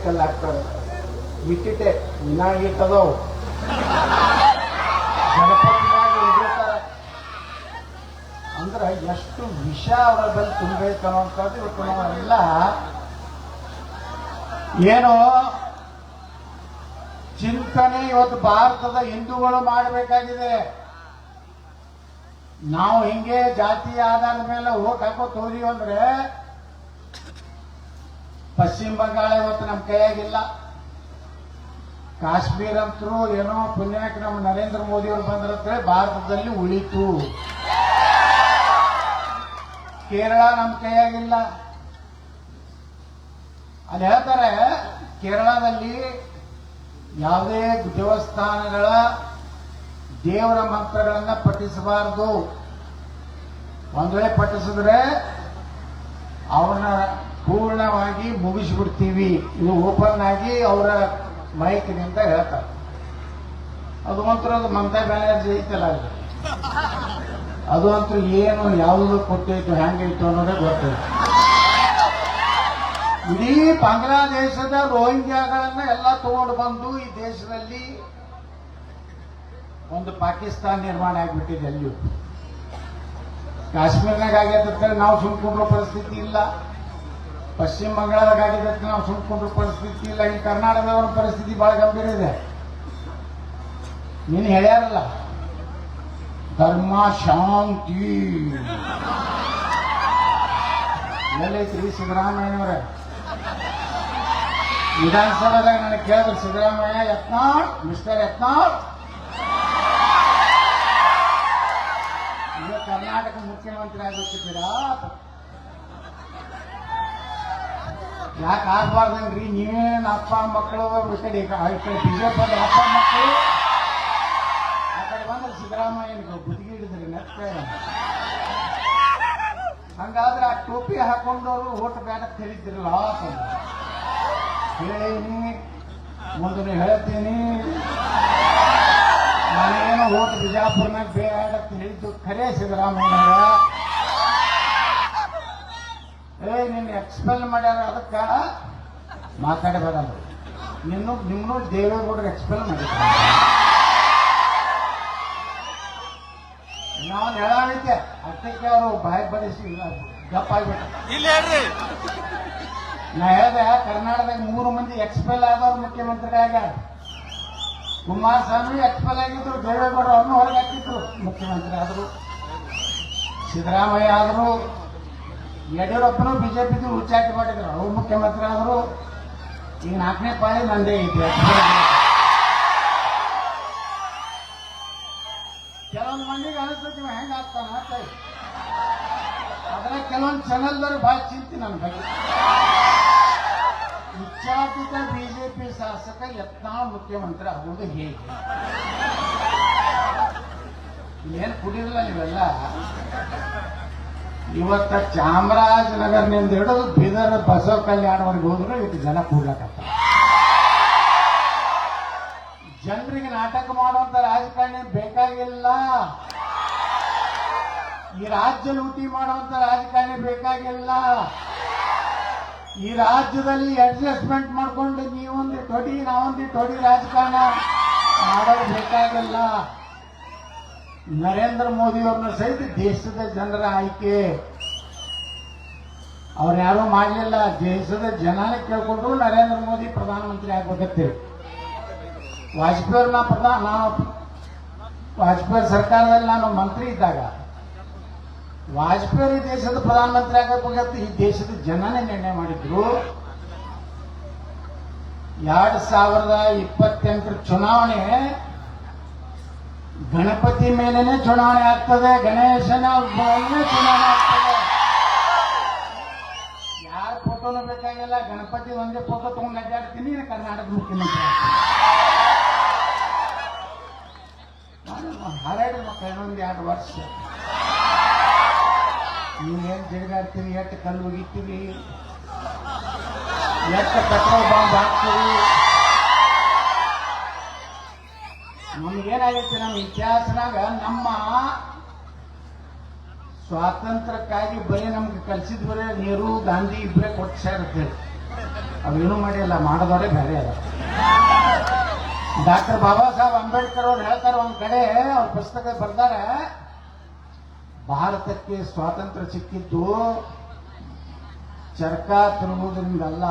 ಕಲ್ಲ ಹಾಕ್ತಾರೆ ಇಟ್ಟಿಟ್ಟೆ ಇನ್ನ ಇಟ್ಟದವು ಗಣಪತಿಯಾಗಿ ಉಳಿತಾರ ಅಂದ್ರೆ ಎಷ್ಟು ವಿಷ ಅವರ ಬಳಿ ತುಂಬಬೇಕು ಅನ್ನೋಂಥದ್ದು ಇವತ್ತು ನಾವೆಲ್ಲ ಏನೋ ಚಿಂತನೆ ಇವತ್ತು ಭಾರತದ ಹಿಂದೂಗಳು ಮಾಡಬೇಕಾಗಿದೆ. ನಾವು ಹಿಂಗೆ ಜಾತಿ ಆಧಾರದ ಮೇಲೆ ಓಟ್ ಹಾಕೋತ ಹೋದಿವಿ ಅಂದ್ರೆ ಪಶ್ಚಿಮ ಬಂಗಾಳ ಇವತ್ತು ನಮ್ಮ ಕೈಯಾಗಿಲ್ಲ. ಕಾಶ್ಮೀರ ಅಂತರೂ ಏನೋ ಪುಣ್ಯಕ್ಕೆ ನಮ್ಮ ನರೇಂದ್ರ ಮೋದಿ ಅವರು ಬಂದ್ರೆ ಭಾರತದಲ್ಲಿ ಉಳಿತು. ಕೇರಳ ನಮ್ಮ ಕೈಯಾಗಿಲ್ಲ. ಅಲ್ಲಿ ಹೇಳ್ತಾರೆ ಕೇರಳದಲ್ಲಿ ಯಾವುದೇ ದೇವಸ್ಥಾನಗಳ ದೇವರ ಮಂತ್ರಗಳನ್ನ ಪಠಿಸಬಾರದು. ಒಂದ್ ವೇಳೆ ಪಠಿಸಿದ್ರೆ ಅವ್ರನ್ನ ಪೂರ್ಣವಾಗಿ ಮುಗಿಸ್ಬಿಡ್ತೀವಿ. ಇದು ಓಪನ್ ಆಗಿ ಅವರ ಮೈಕ್ನಿಂದ ಹೇಳ್ತಾರೆ. ಅದು ಮಾತ್ರ ಅದು ಮಮತಾ ಬ್ಯಾನರ್ಜಿ ಐತಲ್ಲ, ಅದು ಅಂತೂ ಏನು ಯಾವುದು ಕೊಟ್ಟೈತು ಹೆಂಗೈತು ಅನ್ನೋದೇ ಗೊತ್ತೈತೆ. ಇಡೀ ಬಾಂಗ್ಲಾದೇಶದ ರೋಹಿಂಗ್ಯಾಗಳನ್ನ ಎಲ್ಲ ತಗೊಂಡು ಬಂದು ಈ ದೇಶದಲ್ಲಿ ಒಂದು ಪಾಕಿಸ್ತಾನ ನಿರ್ಮಾಣ ಆಗಿಬಿಟ್ಟಿದೆ. ಅಲ್ಲಿಯೂ ಕಾಶ್ಮೀರ್ನಾಗ ಆಗ್ಯದ ನಾವು ಸುಮ್ಕೊಂಡ್ರೋ ಪರಿಸ್ಥಿತಿ ಇಲ್ಲ. ಪಶ್ಚಿಮ ಬಂಗಾಳದಾಗ ಆಗಿದ್ದಕ್ಕೆ ನಾವು ಸುಮ್ಕೊಂಡ್ರೋ ಪರಿಸ್ಥಿತಿ ಇಲ್ಲ. ಈ ಕರ್ನಾಟಕದ ಪರಿಸ್ಥಿತಿ ಬಹಳ ಗಂಭೀರ ಇದೆ. ನೀನು ಹೇಳ್ಯಾರಲ್ಲ ಧರ್ಮ ಶಾಂತಿ ಎಲ್ಲೈತ್ರಿ ಸಿದ್ದರಾಮಯ್ಯನವರೇ? ವಿಧಾನಸಭಾದಾಗ ನನಗೆ ಕೇಳಿದ್ರು ಸಿದ್ದರಾಮಯ್ಯ ಯತ್ನಾಳ್ ಮಿಸ್ಟರ್ ಯತ್ನಾಳ್ ಈಗ ಕರ್ನಾಟಕ ಮುಖ್ಯಮಂತ್ರಿ ಆಗಿರ್ತೀರಾ, ಯಾಕೆ ಆಗ್ಬಾರ್ದನ್ರಿ? ನೀವೇನು ಅಪ್ಪ ಮಕ್ಕಳು ಈ ಕಡೆ ಬಿಜೆಪಿ ಅಪ್ಪ ಮಕ್ಕಳು ಆ ಕಡೆ ಬಂದ್ರೆ ಸಿದ್ದರಾಮಯ್ಯನಿಗೆ ಬುದ್ಧಿಗೆ ಹಿಡಿದ್ರಿ ನೆಕ್ಕ. ಹಂಗಾದ್ರೆ ಆ ಟೋಪಿ ಹಾಕೊಂಡವರು ಓಟ್ ಬೇಡ ತಿಳಿದಿರಲ್ಲ ಹೇಳೀನಿ, ಮುಂದೆ ಹೇಳ್ತೀನಿ. ನಾನೇನೋ ಓಟ್ ಬಿಜಾಪುರ್ನಾಗ ಬೇಡ ಹೇಳಿದ್ದು ಖರೇ ಸಿದ್ದರಾಮಯ್ಯ. ನಿನ್ನ ಎಕ್ಸ್ಪೆಲ್ ಮಾಡ್ಯಾರ, ಅದಕ್ಕ ಮಾತಾಡಬೇಡ. ನಿಮ್ಮನ್ನು ದೇವೇಗೌಡರು ಎಕ್ಸ್ಪೆಲ್ ಮಾಡಿದ್ರು. ನಾವು ಹೇಳೈತೆ ಅಷ್ಟಕ್ಕೆ ಅವರು ಬಾಯಿ ಬಡಿಸಿ ಗಪ್ಪಾಗ್ಬಿಟ್ಟ. ನಾ ಹೇಳ್ದೆ ಕರ್ನಾಟಕದಾಗ 3 ಮಂದಿ ಎಕ್ಸ್ಪೆಲ್ ಆದವ್ರು ಮುಖ್ಯಮಂತ್ರಿಗಳಾಗ. ಕುಮಾರಸ್ವಾಮಿ ಎಕ್ಸ್ಪೆಲ್ ಆಗಿದ್ರು, ದೇವೇಗೌಡ ಅವ್ರನ್ನೂ ಹೊರಗೆ ಹಾಕಿದ್ರು, ಮುಖ್ಯಮಂತ್ರಿ ಆದ್ರು. ಸಿದ್ದರಾಮಯ್ಯ ಆದ್ರು, ಯಡಿಯೂರಪ್ಪನು ಬಿಜೆಪಿದು ಉಚ್ಚಾಟನೆ ಮಾಡಿದ್ರು, ಅವರು ಮುಖ್ಯಮಂತ್ರಿ ಆದ್ರು. ಈಗ 4ನೇ ಪಾಳಿ ನಂದೇ ಐತಿ. ಕೆಲವೊಂದು ಮಂದಿಗೆ ಅನಿಸ್ತೈತಿ ಹೆಂಗ ಆಗ್ತಾನ ಅಂತ. ಅದ್ರ ಕೆಲವೊಂದು ಚಾನೆಲ್ದವ್ರು ಬಹಳ ಚಿಂತೆ ನನ್ನ ಬಗ್ಗೆ. ಉಚ್ಚಾಟಿತ ಬಿಜೆಪಿ ಶಾಸಕ ಯತ್ನಾಳ್ ಮುಖ್ಯಮಂತ್ರಿ ಆಗುವುದು ಹೇಗೆ? ಏನ್ ಕುಡಿರಲ್ಲ ನೀವೆಲ್ಲ. ಇವತ್ತ ಚಾಮರಾಜನಗರನಿಂದ ಹಿಡಿದು ಬೀದರ್ ಬಸವ ಕಲ್ಯಾಣವರೆಗೆ ಹೋದ್ರು ಇವತ್ತು ಜನ ಕೂಡ್ಲಕತ್ತ. ಜನರಿಗೆ ನಾಟಕ ಮಾಡುವಂತ ರಾಜಕಾರಣಿ ಬೇಕಾಗಿಲ್ಲ. ಈ ರಾಜ್ಯ ಲೂಟಿ ಮಾಡುವಂತ ರಾಜಕಾರಣಿ ಬೇಕಾಗಿಲ್ಲ. ಈ ರಾಜ್ಯದಲ್ಲಿ ಅಡ್ಜಸ್ಟ್ಮೆಂಟ್ ಮಾಡ್ಕೊಂಡು ನೀವೊಂದಿಟ್ಟು ಹೊಡಿ ನಾವೊಂದಿಟ್ಟು ಹೊಡಿ ರಾಜಕಾರಣ ಮಾಡೋದು ಬೇಕಾಗಿಲ್ಲ. ನರೇಂದ್ರ ಮೋದಿ ಅವ್ರನ್ನ ಸಹಿತ ದೇಶದ ಜನರ ಆಯ್ಕೆ ಅವ್ರು ಯಾರೂ ಮಾಡಲಿಲ್ಲ. ದೇಶದ ಜನನೇ ಕೇಳ್ಕೊಂಡ್ರು ನರೇಂದ್ರ ಮೋದಿ ಪ್ರಧಾನಮಂತ್ರಿ ಆಗ್ಬೇಕಂತೇಳಿ. ವಾಜಪೇಯಿ ಸರ್ಕಾರದಲ್ಲಿ ನಾನು ಮಂತ್ರಿ ಇದ್ದಾಗ ವಾಜಪೇಯಿ ದೇಶದ ಪ್ರಧಾನಮಂತ್ರಿ ಆಗಬೇಕಂತ ಈ ದೇಶದ ಜನನೇ ನಿರ್ಣಯ ಮಾಡಿದ್ರು. 2028 ಚುನಾವಣೆ ಗಣಪತಿ ಮೇಲೇನೆ ಚುನಾವಣೆ ಆಗ್ತದೆ, ಗಣೇಶನ ಚುನಾವಣೆ ಆಗ್ತದೆ. ಯಾರ ಫೋಟೋನು ಬೇಕಾಗಿಲ್ಲ, ಗಣಪತಿ ಒಂದೇ ಫೋಟೋ ತಗೊಂಡು ಅಡ್ಡಾಡ್ತೀನಿ, ಕರ್ನಾಟಕ ಮುಖ್ಯಮಂತ್ರಿ ಹರಡಿ ಮಕ್ಕಳು ಇನ್ನೊಂದು 2 ವರ್ಷ ನೀವೇನು ಜಡಿದಾಡ್ತೀರಿ, ಎಷ್ಟು ಕಲ್ಲು ಒಗಿತೀರಿ, ಎಷ್ಟು ಪೆಟ್ರೋಲ್ ಬಾಂಬ್ ಹಾಕ್ತೀರಿ. ನಮಗೇನಾಗೈತಿ, ನಮ್ಮ ಇತಿಹಾಸನಾಗ ನಮ್ಮ ಸ್ವಾತಂತ್ರ್ಯಕ್ಕಾಗಿ ಬರೀ ನಮ್ಗೆ ಕಲಿಸಿದ ಬರೀ ನೆಹರು ಗಾಂಧಿ ಇಬ್ಬರೇ ಕೊಟ್ಟು ಸೇರುತ್ತೆ. ಅವೇನು ಮಾಡಿಲ್ಲ, ಮಾಡೋದವರೇ ಬೇರೆ ಅದ. ಡಾಕ್ಟರ್ ಬಾಬಾ ಸಾಹೇಬ್ ಅಂಬೇಡ್ಕರ್ ಅವ್ರು ಹೇಳ್ತಾರೆ, ಒಂದ್ ಕಡೆ ಅವ್ರ ಪುಸ್ತಕ ಬರ್ತಾರೆ, ಭಾರತಕ್ಕೆ ಸ್ವಾತಂತ್ರ್ಯ ಸಿಕ್ಕಿದ್ದು ಚರ್ಕ ತಿರುಗುವುದರಿಂದಲ್ಲ,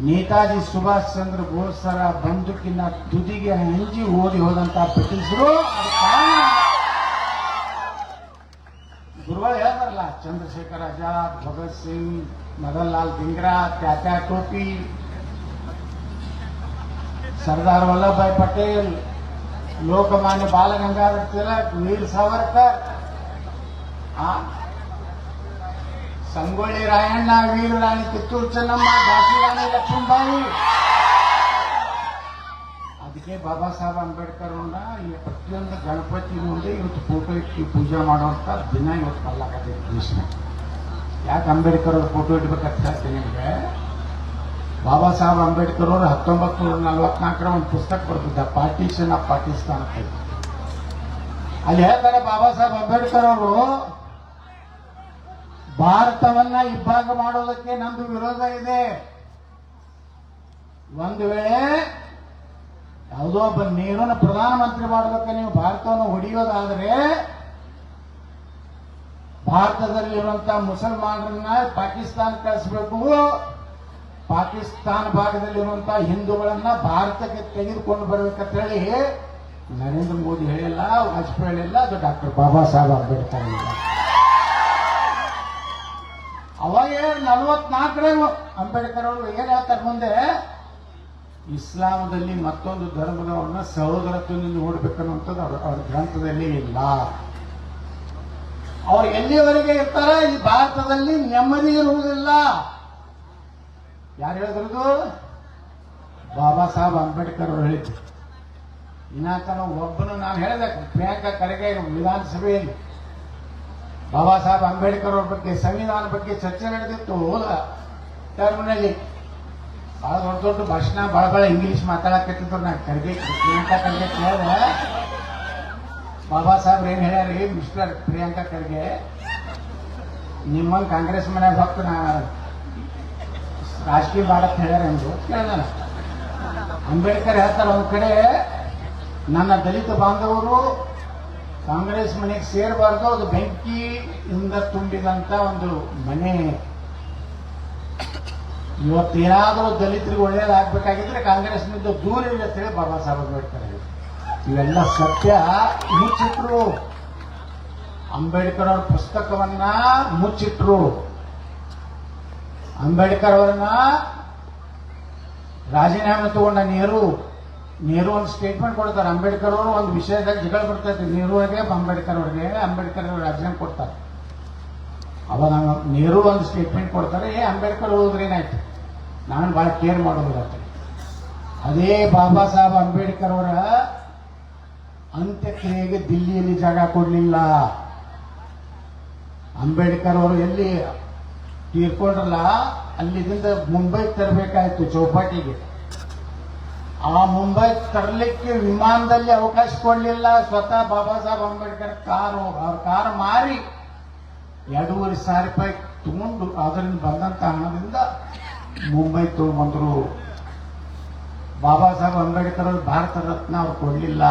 ನೇತಾಜಿ ಸುಭಾಷ್ ಚಂದ್ರ ಬೋಸ್ರ ಬಂದೂಕಿನ ತುದಿಗೆ ಹಂಜಿ ಓಡಿ ಹೋದಂತ ಬ್ರಿಟಿಷರು. ಗುರುಗಳು ಹೇಳ್ತಾರಲ್ಲ, ಚಂದ್ರಶೇಖರ್ ಆಜಾದ್, ಭಗತ್ ಸಿಂಗ್, ಮದನ್ ಲಾಲ್ ಧಿಂಗ್ರಾ, ಟ್ಯಾಟ್ಯಾ ಟೋಪಿ, ಸರ್ದಾರ್ ವಲ್ಲಭಭಾಯಿ ಪಟೇಲ್, ಲೋಕಮಾನ್ಯ ಬಾಲ ಗಂಗಾಧರ ತಿಲಕ್, ವೀರ್ ಸಾವರ್ಕರ್, ಸಂಗೊಳ್ಳಿ ರಾಯಣ್ಣ, ವೀರ ರಾಣಿ ಕಿತ್ತೂರು ಚೆನ್ನಮ್ಮ, ಝಾನ್ಸಿ ರಾಣಿ ಲಕ್ಷ್ಮೀಬಾಯಿ. ಅದಕ್ಕೆ ಬಾಬಾ ಸಾಹೇಬ್ ಅಂಬೇಡ್ಕರ್ ಈ ಪ್ರತಿಯೊಂದು ಗಣಪತಿ ಮುಂದೆ ಇವತ್ತು ಫೋಟೋ ಇಟ್ಟು ಪೂಜೆ ಮಾಡುವಂತ ದಿನ ಇವತ್ತು ಕಲ್ಲಾಗತ್ತೆ ದೇಶ. ಯಾಕೆ ಅಂಬೇಡ್ಕರ್ ಅವ್ರ ಫೋಟೋ ಇಡ್ಬೇಕಂತ ಹೇಳ್ತೀನಿ ನಿಮಗೆ. ಬಾಬಾ ಸಾಹೇಬ್ ಅಂಬೇಡ್ಕರ್ ಅವರು 1944 ಒಂದು ಪುಸ್ತಕ ಬರ್ತಿದ್ದ, ಪಾರ್ಟಿಷನ್ ಆಫ್ ಪಾಕಿಸ್ತಾನ. ಅಲ್ಲಿ ಹೇಳ್ತಾರೆ ಬಾಬಾ ಸಾಹೇಬ್ ಅಂಬೇಡ್ಕರ್ ಅವರು, ಭಾರತವನ್ನ ಇಬ್ಬಾಗ ಮಾಡೋದಕ್ಕೆ ನಮ್ದು ವಿರೋಧ ಇದೆ. ಒಂದು ವೇಳೆ ಯಾವುದೋ ಒಬ್ಬ ನೆಹರೂನ ಪ್ರಧಾನಮಂತ್ರಿ ಮಾಡೋದಕ್ಕೆ ನೀವು ಭಾರತವನ್ನು ಹೊಡೆಯೋದಾದರೆ, ಭಾರತದಲ್ಲಿರುವಂತಹ ಮುಸಲ್ಮಾನರನ್ನ ಪಾಕಿಸ್ತಾನ ಕಳಿಸಬೇಕು, ಪಾಕಿಸ್ತಾನ ಭಾಗದಲ್ಲಿರುವಂತಹ ಹಿಂದೂಗಳನ್ನ ಭಾರತಕ್ಕೆ ತೆಗೆದುಕೊಂಡು ಬರಬೇಕಂತ ಹೇಳಿ ನರೇಂದ್ರ ಮೋದಿ ಹೇಳಿಲ್ಲ, ವಾಜಪೇಯಿ ಹೇಳಿಲ್ಲ, ಅದು ಡಾಕ್ಟರ್ ಬಾಬಾ ಸಾಹೇಬ್ ಅಂಬೇಡ್ಕರ್ ಹೇಳಿಲ್ಲ. ಅವಾಗ 44 ಅಂಬೇಡ್ಕರ್ ಅವರು ಏನ್ ಹೇಳ್ತಾರೆ ಮುಂದೆ, ಇಸ್ಲಾಮದಲ್ಲಿ ಮತ್ತೊಂದು ಧರ್ಮದವ್ರನ್ನ ಸಹೋದರತ್ವದಿಂದ ನೋಡ್ಬೇಕನ್ನುವಂಥದ್ದು ಅವ್ರ ಗ್ರಂಥದಲ್ಲಿ ಇಲ್ಲ. ಅವ್ರು ಎಲ್ಲಿವರೆಗೆ ಇರ್ತಾರೆ, ಈ ಭಾರತದಲ್ಲಿ ನೆಮ್ಮದಿ ಇರುವುದಿಲ್ಲ. ಯಾರು ಹೇಳಿದ್ರು? ಬಾಬಾ ಸಾಹೇಬ್ ಅಂಬೇಡ್ಕರ್ ಅವರು ಹೇಳಿದ್ರು. ಇನ್ನಾತನ ಒಬ್ಬನು ನಾನು ಹೇಳಿದೆ, ಪ್ರಿಯಾಂಕಾ ಖರ್ಗೆ ವಿಧಾನಸಭೆಯಲ್ಲಿ ಬಾಬಾ ಸಾಹೇಬ್ ಅಂಬೇಡ್ಕರ್ ಅವ್ರ ಬಗ್ಗೆ, ಸಂವಿಧಾನ ಬಗ್ಗೆ ಚರ್ಚೆ ನಡೆದಿತ್ತು ಹೋದ ಟರ್ಮ್ನಲ್ಲಿ. ಬಹಳ ದೊಡ್ಡ ದೊಡ್ಡ ಭಾಷಣ, ಬಹಳ ಇಂಗ್ಲಿಷ್ ಮಾತಾಡಕತ್ತಿದ್ರು. ನಾನು ಖರ್ಗೆ, ಪ್ರಿಯಾಂಕಾ ಖರ್ಗೆ ಕೇಳಿದೆ, ಬಾಬಾ ಸಾಹೇಬ್ ಏನ್ ಹೇಳ್ಯಾರಿ, ಮಿಸ್ಟರ್ ಪ್ರಿಯಾಂಕಾ ಖರ್ಗೆ, ನಿಮ್ಮಂಗ್ ಕಾಂಗ್ರೆಸ್ ಮನ್ಯಾಗ ಹೊತ್ತು ನಾ ರಾಜಕೀಯ ಮಾಡಕ್ ಹೇಳ್ಯಾರ ಎಂದು ಕೇಳಿದಾನ. ಅಂಬೇಡ್ಕರ್ ಹೇಳ್ತಾರೆ, ಒಂದ್ ಕಡೆ ನನ್ನ ದಲಿತ ಬಾಂಧವರು ಕಾಂಗ್ರೆಸ್ ಮನೆಗೆ ಸೇರಬಾರ್ದು, ಅದು ಬೆಂಕಿಯಿಂದ ತುಂಬಿದಂತ ಒಂದು ಮನೆ. ಇವತ್ತೇನಾದರೂ ದಲಿತರಿಗೆ ಒಳ್ಳೇದಾಗಬೇಕಾಗಿದ್ರೆ ಕಾಂಗ್ರೆಸ್ನಿಂದ ದೂರ ಇರತ್ತೇಳಿ ಬಾಬಾ ಸಾಹೇಬ್ ಅಂಬೇಡ್ಕರ್. ಇವೆಲ್ಲ ಸತ್ಯ ಮುಚ್ಚಿಟ್ರು. ಅಂಬೇಡ್ಕರ್ ಅವ್ರ ಪುಸ್ತಕವನ್ನ ಮುಚ್ಚಿಟ್ರು. ಅಂಬೇಡ್ಕರ್ ಅವರನ್ನ ರಾಜೀನಾಮೆ ತಗೊಂಡ ನೆಹರು ಒಂದು ಸ್ಟೇಟ್ಮೆಂಟ್ ಕೊಡ್ತಾರೆ. ಅಂಬೇಡ್ಕರ್ ಅವರು ಒಂದು ವಿಷಯದಲ್ಲಿ ಜಗಳ ಬರ್ತೈತೆ, ನೆಹರುವಿಗೆ ಅಂಬೇಡ್ಕರ್ ಅವ್ರಿಗೆ. ಅಂಬೇಡ್ಕರ್ ಅವರು ರಾಜೀನಾಮೆ ಕೊಡ್ತಾರೆ. ಅವಾಗ ನೆಹರು ಒಂದು ಸ್ಟೇಟ್ಮೆಂಟ್ ಕೊಡ್ತಾರೆ, ಅಂಬೇಡ್ಕರ್ ಹೋದ್ರೆ ಏನಾಯ್ತು, ನಾನು ಬಹಳ ಕೇರ್ ಮಾಡೋದಿರತ್ತೆ. ಅದೇ ಬಾಬಾ ಸಾಹೇಬ್ ಅಂಬೇಡ್ಕರ್ ಅವರ ಅಂತ್ಯಕ್ರಿಯೆಗೆ ದಿಲ್ಲಿಯಲ್ಲಿ ಜಾಗ ಕೊಡಲಿಲ್ಲ. ಅಂಬೇಡ್ಕರ್ ಅವರು ಎಲ್ಲಿ ತೀರ್ಕೊಂಡ್ರಲ್ಲ, ಅಲ್ಲಿಂದ ಮುಂಬೈಗೆ ತರಬೇಕಾಯ್ತು ಚೌಪಾಟಿಗೆ. ಆ ಮುಂಬೈ ತರಲಿಕ್ಕೆ ವಿಮಾನದಲ್ಲಿ ಅವಕಾಶ ಕೊಡಲಿಲ್ಲ. ಸ್ವತಃ ಬಾಬಾ ಸಾಹೇಬ್ ಅಂಬೇಡ್ಕರ್ ಅವ್ರ ಕಾರು ಮಾರಿ 2,500 ರೂಪಾಯಿ ತಗೊಂಡು ಅದರಿಂದ ಬಂದಂತ ಹಣದಿಂದ ಮುಂಬೈ ತಗೊಂಡ್ಬಂದ್ರು. ಬಾಬಾ ಸಾಹೇಬ್ ಅಂಬೇಡ್ಕರ್ ಅವರು ಭಾರತ ರತ್ನ ಅವ್ರು ಕೊಡಲಿಲ್ಲ.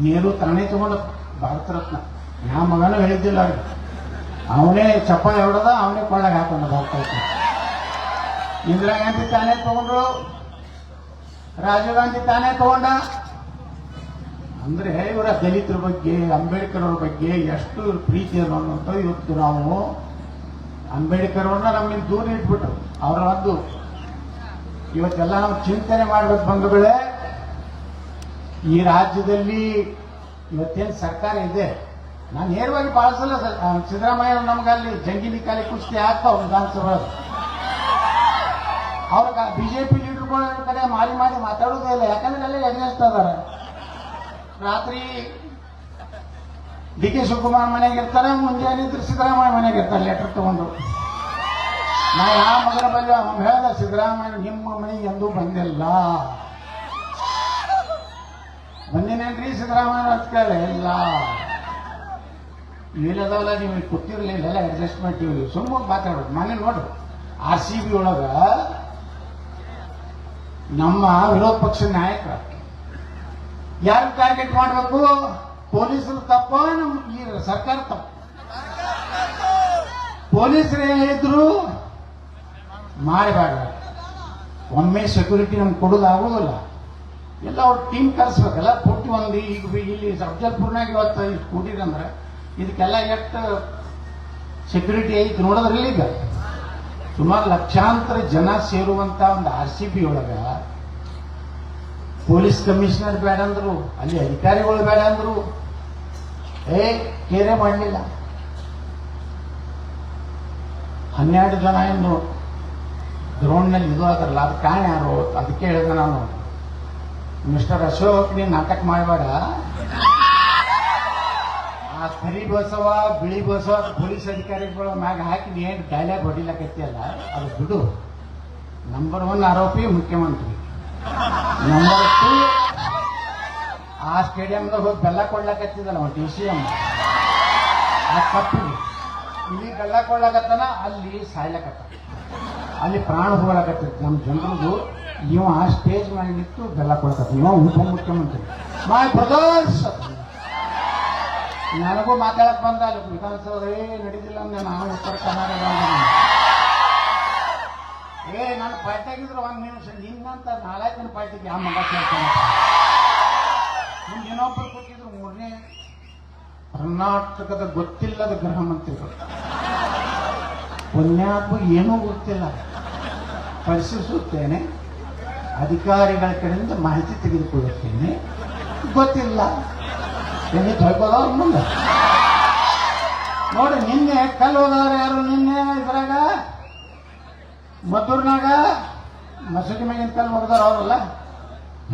ನೆಹರು ತಾನೇ ತಗೊಂಡು ಭಾರತ ರತ್ನ. ಯಾವ ಮಗನೂ ಹೇಳಿದ್ದಿಲ್ಲ ಅವ್ರಿಗೆ. ಅವನೇ ಚಪ್ಪಾಳೆ ಹೊಡೆದ, ಅವನೇ ಕೊಳ್ಳಾಗ ಹಾಕೊಂಡ ಭಾರತ ರತ್ನ. ಇಂದಿರಾ ಗಾಂಧಿ ತಾನೇ ತಗೊಂಡ್ರು, ರಾಜೀವ್ ಗಾಂಧಿ ತಾನೇ ತಗೊಂಡ. ಅಂದ್ರೆ ಇವರ ದಲಿತರ ಬಗ್ಗೆ, ಅಂಬೇಡ್ಕರ್ ಅವ್ರ ಬಗ್ಗೆ ಎಷ್ಟು ಪ್ರೀತಿ ಅನ್ನೋಂಥ ಇವತ್ತು ನಾವು ಅಂಬೇಡ್ಕರ್ ಅವ್ರನ್ನ ನಮ್ಮಿಂದ ದೂರ ಇಟ್ಬಿಟ್ರು. ಅವರ ಒಂದು ಇವತ್ತೆಲ್ಲ ನಾವು ಚಿಂತನೆ ಮಾಡ್ಬೇಕು ಬಂಧುಗಳೇ. ಈ ರಾಜ್ಯದಲ್ಲಿ ಇವತ್ತೇನು ಸರ್ಕಾರ ಇದೆ, ನಾನು ನೇರವಾಗಿ ಬಹಳ ಸಲ ಸಿದ್ದರಾಮಯ್ಯ ನಮ್ಗಲ್ಲಿ ಜಂಗಿಲಿ ಕಾಲಿ ಕುಸ್ತಿ ಹಾಕ್ತಾವ ವಿಧಾನಸಭೆ. ಅವ್ರಿಗೆ ಬಿಜೆಪಿ ಲೀಡರ್ಗಳ ಕಡೆ ಮಾರಿ ಮಾತಾಡೋದೇ ಇಲ್ಲ, ಯಾಕಂದ್ರೆ ಅಲ್ಲಿ ಅಗೇನ್ಸ್ಟ್ ಅದಾರ. ರಾತ್ರಿ ಡಿ ಕೆ ಶಿವಕುಮಾರ್ ಮನೆಗೆ ಇರ್ತಾರೆ, ಮುಂಜಾನೆ ಸಿದ್ದರಾಮಯ್ಯ ಮನೆಗೆ ಇರ್ತಾರೆ ಲೆಟರ್ ತಗೊಂಡು. ನಾ ಯಾವ ಮಗನ ಬಲ್ಲ ಅವ್ನು ಹೇಳ್ದ, ಸಿದ್ದರಾಮಯ್ಯ ನಿಮ್ಮ ಮನೆಗೆ ಎಂದೂ ಬಂದಿಲ್ಲ. ಬಂದಿನೇನ್ರಿ ಸಿದ್ದರಾಮಯ್ಯ ಅಂತ ಕೇಳ ಇಲ್ಲ. ಇವೆಲ್ಲದವಲ್ಲ ನೀವು ಕೂತಿರ್ಲಿಲ್ಲ ಅಡ್ಜಸ್ಟ್ಮೆಂಟ್ ಇವು ಸುಮ್ಮನೆ ಮಾತಾಡೋದು ಮನೆ ನೋಡ್ರಿ RCB ಒಳಗ ನಮ್ಮ ವಿರೋಧ ಪಕ್ಷದ ನಾಯಕ ಯಾರು ಟಾರ್ಗೆಟ್ ಮಾಡಬೇಕು? ಪೊಲೀಸರು ತಪ್ಪ ಈ ಸರ್ಕಾರ ತಪ್ಪು? ಪೊಲೀಸರು ಏನಿದ್ರು ಮಾಡಬೇಡ, ಒಮ್ಮೆ ಸೆಕ್ಯೂರಿಟಿ ನಮ್ಗೆ ಕೊಡೋದಾಗೋದಿಲ್ಲ, ಎಲ್ಲ ಅವ್ರ ಟೀಮ್ ಕರೆಸ್ಬೇಕಲ್ಲ. ಪೂರ್ತಿ ಒಂದು ಈಗ ಇಲ್ಲಿ ಅಫಜಲ್ಪುರ್ನಾಗ ಇವತ್ತು ಇಷ್ಟು ಕೂಡಿರಂದ್ರೆ ಇದಕ್ಕೆಲ್ಲ ಎಷ್ಟು ಸೆಕ್ಯೂರಿಟಿ ಐತಿ ನೋಡೋದ್ರಲ್ಲಿ. ಈಗ ಸುಮಾರು ಲಕ್ಷಾಂತರ ಜನ ಸೇರುವಂತ ಒಂದು RCB ಒಳಗ ಪೊಲೀಸ್ ಕಮಿಷನರ್ ಬೇಡ ಅಂದ್ರು, ಅಲ್ಲಿ ಅಧಿಕಾರಿಗಳು ಬೇಡ ಅಂದ್ರು, ಕೇರೆ ಮಾಡಲಿಲ್ಲ. 12 ಜನ ಏನು ಗ್ರೌಂಡ್ನಲ್ಲಿ ಇದು ಆದ್ರಲ್ಲ, ಅದು ಕಾರಣ ಯಾರು? ಅದಕ್ಕೆ ಹೇಳಿದೆ ನಾನು, ಮಿಸ್ಟರ್ ಅಶೋಕ್ ನೀನು ನಾಟಕ ಮಾಡಬೇಡ, ಆ ಕರಿ ಬಸವ ಬಿಳಿ ಬಸವ ಪೊಲೀಸ್ ಅಧಿಕಾರಿಗಳ ಮ್ಯಾಗ ಹಾಕಿ ಏನು ಡೈಲಾಗ್ ಹೊಡಿಲಕತ್ತಿಯಲ್ಲ ಅದು ಬಿಡು. ನಂಬರ್ 1 ಆರೋಪಿ ಮುಖ್ಯಮಂತ್ರಿ, ನಂಬರ್ 2 ಆ ಸ್ಟೇಡಿಯಂದಾಗ ಹೋಗಿ ಬೆಲ್ಲ ಕೊಡ್ಲಕತ್ತಿದಲ್ಲ DCM ಆ ಕಪ್ಪಿಗೆ, ಇಲ್ಲಿ ಬೆಲ್ಲ ಕೊಡ್ಲಕತ್ತನ, ಅಲ್ಲಿ ಸಾಯ್ಲಕತ್ತ, ಅಲ್ಲಿ ಪ್ರಾಣ ಹೋಗ್ಲಕತ್ತಿತ್ತು ನಮ್ಮ ಜನರದು. ಇವ ಆ ಸ್ಟೇಜ್ ಮೇಲೆ ನಿಂತು ಬೆಲ್ಲ ಕೊಡ್ಕತ್ತ, ಇವ ಉಪಮುಖ್ಯಮಂತ್ರಿ. ಮೈ ಬ್ರದರ್ಸ್, ನನಗೂ ಮಾತಾಡಕ್ ಬಂದ ಅಲ್ಲಿ ವಿಧಾನಸೌಧ ನಡೀದಿಲ್ಲ ಅಂದ್ರೆ ನಾನು ಉತ್ತರ ಕರ್ನಾಟಕ ನನ್ನ ಪಾರ್ಟಿಯಾಗಿದ್ರು 1 ನಿಮಿಷ ನಿನ್ನಂತ 4 ಜನ ಪಾರ್ಟಿಗೆ ಆ ಮಗ ಸೇರ್ತಾನೆ. ಇನ್ನೊಬ್ಬರು ಕೊಟ್ಟಿದ್ರು 3ನೇ ಕರ್ನಾಟಕದ ಗೊತ್ತಿಲ್ಲದ ಗೃಹ ಮಂತ್ರಿಗಳು. ಪುಣ್ಯಾತ್ಮ ಏನೂ ಗೊತ್ತಿಲ್ಲ, ಪರಿಶೀಲಿಸುತ್ತೇನೆ, ಅಧಿಕಾರಿಗಳ ಕಡೆಯಿಂದ ಮಾಹಿತಿ ತೆಗೆದುಕೊಳ್ಳುತ್ತೇನೆ, ಗೊತ್ತಿಲ್ಲ ತೊಳ್ಕೋದವ್ರ ಮುಂದೆ ನೋಡಿ. ನಿನ್ನೆ ಕಲ್ಲು ಹೋದವ್ರು ಯಾರು? ನಿನ್ನೆ ಇದ್ರಾಗ ಮದ್ದೂರ್ನಾಗ ಮಸೂದಿ ಮ್ಯಾಗಿನ ಕಲ್ಲು ಹೋಗದಾರ ಅವರಲ್ಲ,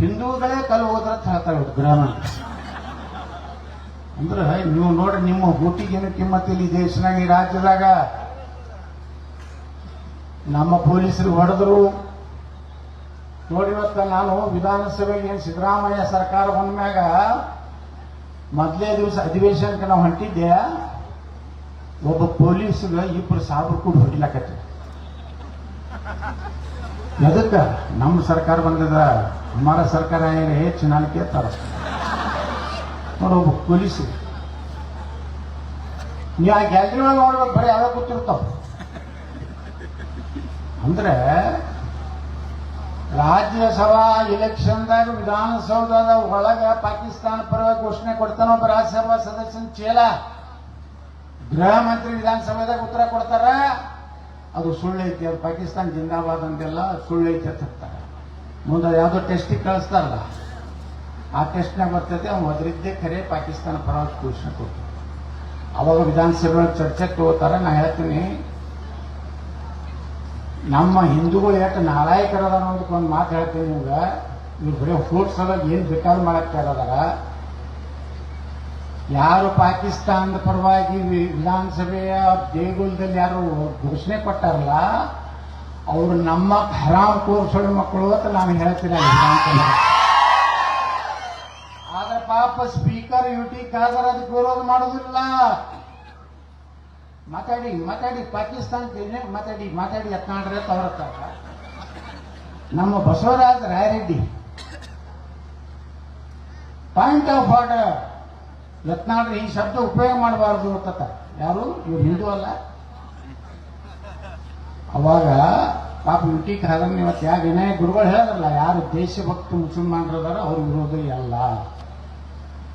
ಹಿಂದೂಗಳೇ ಕಲ್ಲು ಹೋದ್ರ ಹೇಳ್ತಾರೆ ಗ್ರಾಮ. ಅಂದ್ರೆ ನೀವು ನೋಡಿ, ನಿಮ್ಮ ಊಟಿಗೇನು ಕಿಮ್ಮತ್ತಿಲ್ಲ ಈ ದೇಶನಾಗ, ಈ ರಾಜ್ಯದಾಗ. ನಮ್ಮ ಪೊಲೀಸರು ಹೊಡೆದ್ರು ನೋಡಿ. ಇವತ್ತ ನಾನು ವಿಧಾನಸಭೆಗೆ ಏನು ಸಿದ್ದರಾಮಯ್ಯ ಸರ್ಕಾರ ಬಂದ್ಮ್ಯಾಗ ಮೊದಲೇ ದಿವಸ ಅಧಿವೇಶನಕ್ಕೆ ನಾವು ಹೊಂಟಿದ್ದೆ, ಒಬ್ಬ ಪೊಲೀಸ್ಗೆ 2 ಸಾಬ್ರು ಕೂಡ ಹೊಡಿಲಕತ್ತೆ. ಎದಕ್ಕ? ನಮ್ಮ ಸರ್ಕಾರ ಬಂದದ, ಹಮಾರ ಸರ್ಕಾರ ಚುನಾವಣೆ ಕೇಳ್ತಾರ ನೋಡಿ. ಒಬ್ಬ ಪೊಲೀಸ್ ನೀವು ಆ ಗ್ಯಾಲರಿ ಒಳಗೆ ನೋಡ್ಬೇಕು, ಬರೀ ಯಾವ್ಯಾವ ಕೂತಿರ್ತಾವ. ಅಂದ್ರೆ ರಾಜ್ಯಸಭಾ ಇಲೆಕ್ಷನ್ದಾಗ ವಿಧಾನಸೌಧದ ಒಳಗ ಪಾಕಿಸ್ತಾನ ಪರವಾಗಿ ಘೋಷಣೆ ಕೊಡ್ತಾನ ಒಬ್ಬ ರಾಜ್ಯಸಭಾ ಸದಸ್ಯನ ಚೇಲ. ಗೃಹ ಮಂತ್ರಿ ವಿಧಾನಸಭೆದಾಗ ಉತ್ತರ ಕೊಡ್ತಾರ, ಅದು ಸುಳ್ಳೈತಿ, ಅದು ಪಾಕಿಸ್ತಾನ ಜಿಂದಾಬಾದ್ ಅಂತೆಲ್ಲ ಸುಳ್ಳೈತಿ ಅಂತ ಹೇಳ್ತಾರೆ. ಮುಂದೆ ಯಾವುದೋ ಟೆಸ್ಟಿಗೆ ಕಳಿಸ್ತಾರಲ್ಲ, ಆ ಟೆಸ್ಟ್ನಾಗ ಬರ್ತೈತೆ ಅವ್ನು ಒದರಿದ್ದೇ ಖರೆ ಪಾಕಿಸ್ತಾನ ಪರವಾಗಿ ಘೋಷಣೆ ಕೊಡ್ತಾರೆ. ಅವಾಗ ವಿಧಾನಸಭೆ ಚರ್ಚೆಗೆ ತಗೋತಾರ. ನಾ ಹೇಳ್ತೀನಿ, ನಮ್ಮ ಹಿಂದೂಗಳು ಎಷ್ಟು ನಾಲಾಯಕರದ ಅನ್ನೋದಕ್ಕೆ ಒಂದು ಮಾತು ಹೇಳ್ತೀನಿ ನಿಮ್ಗೆ. ಇವ್ರು ಬರೀ ಫ್ರೂಟ್ಸ್ ಸಲುವಾಗಿ ಏನು ಬೇಕಾದ್ರೂ ಮಾಡಕ್ಕೆ ಇರೋದಾರ. ಯಾರು ಪಾಕಿಸ್ತಾನದ ಪರವಾಗಿ ವಿಧಾನಸಭೆಯ ದೇಗುಲದಲ್ಲಿ ಯಾರು ಘೋಷಣೆ ಕೊಟ್ಟಾರಲ್ಲ, ಅವರು ನಮ್ಮ ಹರಾಮ್ ಕೋರ್ಸೊಳ ಮಕ್ಕಳು ಅಂತ ನಾನು ಹೇಳ್ತೀನಿ ವಿಧಾನಸಭೆ. ಆದ್ರೆ ಪಾಪ ಸ್ಪೀಕರ್ UT ಖಾದರ್ ಅದಕ್ಕೆ ವಿರೋಧ ಮಾಡೋದಿಲ್ಲ. ಮಾತಾಡಿ ಪಾಕಿಸ್ತಾನಕ್ಕೆ ಮಾತಾಡಿ ಯತ್ನಾಡ್ರೆ ತವರತ್ತ. ನಮ್ಮ Basavaraj Rayareddy point of order, ಯತ್ನಾಡ್ರೆ ಈ ಶಬ್ದ ಉಪಯೋಗ ಮಾಡಬಾರದು ಅಂತ. ಯಾರು ಇವ್ರು ಹಿಂದೂ ಅಲ್ಲ. ಅವಾಗ ಪಾಪ UT ಖಾದರ್ ಇವತ್ತು ಯಾವ ವಿನಾಯಕ ಗುರುಗಳು ಹೇಳಿದ್ರಲ್ಲ, ಯಾರು ದೇಶಭಕ್ತ ಮುಸಲ್ಮಾನರದಾರ ಅವ್ರ ವಿರೋಧ ಅಲ್ಲ.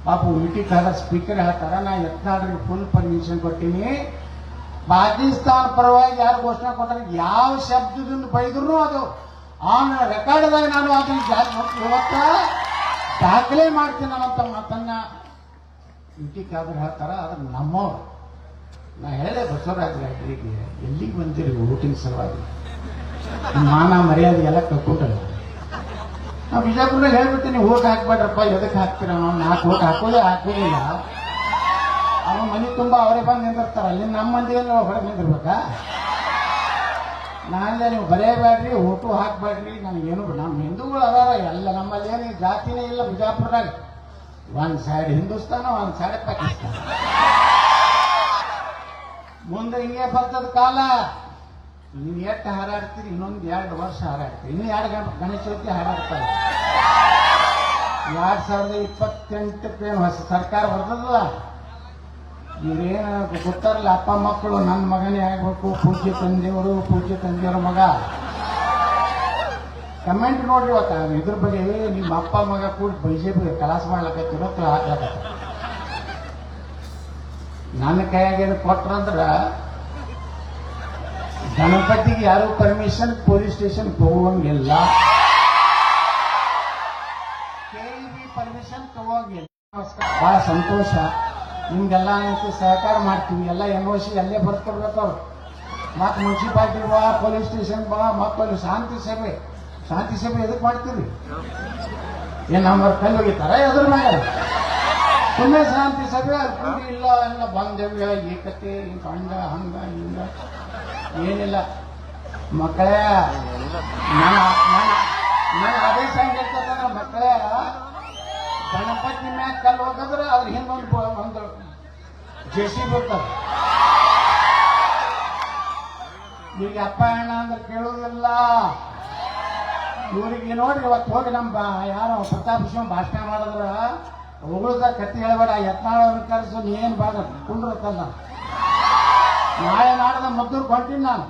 ಪಾಪ UT ಖಾದರ್ ಸ್ಪೀಕರ್ ಹೇಳ್ತಾರ, ನಾ ಯತ್ನಾಡ್ರಿಗೆ ಫುಲ್ ಪರ್ಮಿಷನ್ ಕೊಟ್ಟಿನಿ, ಪಾಕಿಸ್ತಾನ ಪರವಾಗಿ ಯಾರು ಘೋಷಣೆ ಕೊಟ್ಟಾರೆ ಯಾವ ಶಬ್ದದಿಂದ ಬೈದ್ರು ಅದು ಆನ್ ರೆಕಾರ್ಡ್ದಾಗ ನಾನು ಅದನ್ನ ಇವತ್ತ ದಾಖಲೆ ಮಾಡ್ತೀನಿ ಅನ್ನೋಂಥ ಮಾತನ್ನ UT ಖಾದರ್ ಹೇಳ್ತಾರ. ಅದ್ರ ನಮ್ಮವ್ರು. ನಾ ಹೇಳೇ ಬಸವರಾಜ ರಾಯರಿಗೆ, ಎಲ್ಲಿಗೆ ಬಂದಿರಿ ವೋಟಿಂಗ್ ಸಲುವಾಗಿ? ಮಾನ ಮರ್ಯಾದೆ ಎಲ್ಲ ಕಳ್ಕೊಂಡ್ರಲ್ಲ. ನಾವು ಬಿಜಾಪುರದಾಗ ಹೇಳ್ಬಿಡ್ತೀನಿ, ಓಟ್ ಹಾಕ್ಬೇಡ್ರಪ್ಪ, ಎದಕ್ಕೆ ಹಾಕ್ತೀರ? ನಾವು 4 ಓಟ್ ಹಾಕೋದಿಲ್ಲ. ಅವನ ಮನೆ ತುಂಬಾ ಅವರೇ ಬಂದು ನಿಂದಿರ್ತಾರ, ಅಲ್ಲಿ ನಮ್ಮ ಮಂದಿಯಲ್ಲಿ ಹೊರಗೆ ನಿಂದಿರ್ಬೇಕಾ? ನಾನೇ ನೀವು ಬರೆಯಬೇಡ್ರಿ, ಓಟು ಹಾಕ್ಬೇಡ್ರಿ, ನನಗೇನು ನಮ್ಮ ಹಿಂದೂಗಳು ಅದಾರ ಎಲ್ಲ, ನಮ್ಮಲ್ಲಿ ಏನು ಜಾತಿನೇ ಇಲ್ಲ ಬಿಜಾಪುರದಾಗ. 1 ಸೈಡ್ ಹಿಂದೂಸ್ತಾನ, 1 ಸೈಡ್ ಪಾಕಿಸ್ತಾನ. ಮುಂದೆ ಹಿಂಗೆ ಬರ್ತದ ಕಾಲ. ನೀವು ಎಷ್ಟು ಹಾರಾಡ್ತೀರಿ, ಇನ್ನೊಂದು 2 ವರ್ಷ ಹಾರಾಡ್ತೀರಿ, ಇನ್ನು 2 ಗಣೇಶ ಚೌತಿ ಹಾರಾಡ್ತಾರೆ. 2028 ಹೊಸ ಸರ್ಕಾರ ಬರ್ತದಲ್ಲ, ಇವ್ರೇನು ಗೊತ್ತಾರಲ್ಲ, ಅಪ್ಪ ಮಕ್ಕಳು ನನ್ನ ಮಗನೇ ಆಗ್ಬೇಕು, ಪೂಜ್ಯ ತಂದೆಯವರು ಮಗ. ಕಮೆಂಟ್ ನೋಡ್ರಿ ಇವತ್ತ ಇದ್ರ ಬಗ್ಗೆ, ನಿಮ್ಮ ಅಪ್ಪ ಮಗ ಕೂಡ ಬಿಜೆಪಿ ಕಲಾಸ ಮಾಡ್ಲಕತ್ತಿರೋ ಹಾಕ್ಲಕತ್ತ. ನನ್ನ ಕೈಯಾಗೇನು ಕೊಟ್ರಂದ್ರ ಗಣಪತಿಗೆ ಯಾರು ಪರ್ಮಿಷನ್ ಪೊಲೀಸ್ ಸ್ಟೇಷನ್ ತಗೋಂಗಿಲ್ಲ, KEB ಪರ್ಮಿಷನ್ ತಗೋಂಗಿಲ್ಲ. ಬಹಳ ಸಂತೋಷ. ನಿಮ್ಗೆಲ್ಲ ಸಹಕಾರ ಮಾಡ್ತೀವಿ. ಎಲ್ಲ NOC ಅಲ್ಲೇ ಬರ್ತಿರ್ಬೇಕು. ಮತ್ತೆ ಮುನ್ಸಿಪಾಲ್ಟಿ ಬಾ, ಪೊಲೀಸ್ ಸ್ಟೇಷನ್ ಬಾ, ಮಕ್ಕಳು ಶಾಂತಿ ಸಭೆ ಎದಕ್ಕೆ ಮಾಡ್ತೀವಿ? ಏನ್ ನಮ್ಮ ಕಲ್ಲು ಹೋಗಿತಾರ ಎದ್ರ ಮ್ಯಾಗ? ಸುಮ್ಮನೆ ಶಾಂತಿ ಸಭೆ ಅಲ್ಲಿ ಕೂಡಿ ಎಲ್ಲ ಬಾಂಧವ್ಯ ಏಕತೆ ಹಂಗ ಹಿಂಗ ಏನಿಲ್ಲ. ಮಕ್ಕಳೇ, ನನ್ನ ಆದೇಶ ಹೆಂಗಿರ್ತದ, ಮಕ್ಕಳೇ ಗಣಪತಿ ಮ್ಯಾಗ ಕಲ್ಲು ಹೋಗಿದ್ರೆ ಅದ್ರ ಹಿಂದೊಂದು JCB ಬರ್ತದೆ. ಈಗ ಅಪ್ಪ ಅಣ್ಣ ಅಂದ್ರೆ ಕೇಳುವುದಿಲ್ಲ. ಇವ್ರಿಗೆ ನೋಡ್ರಿ, ಇವತ್ತು ಹೋಗಿ ನಮ್ಮ ಯಾರೋ ಪ್ರತಾಪ್ ಸಿಂಹ ಭಾಷಣ ಮಾಡಿದ್ರ ಹೊಗಳದ ಕತ್ತಿ ಹೇಳಬೇಡ, ಯತ್ನಾಳವ್ರನ್ನ ಕರೆಸು, ನೀನು ಬಾಗ ಕುಂಡ್ರತಲ್ಲ. ನಾಳೆ ನಾಡ್ದ ಮದ್ದೂರು ಹೊಂಟೀನಿ ನಾನು.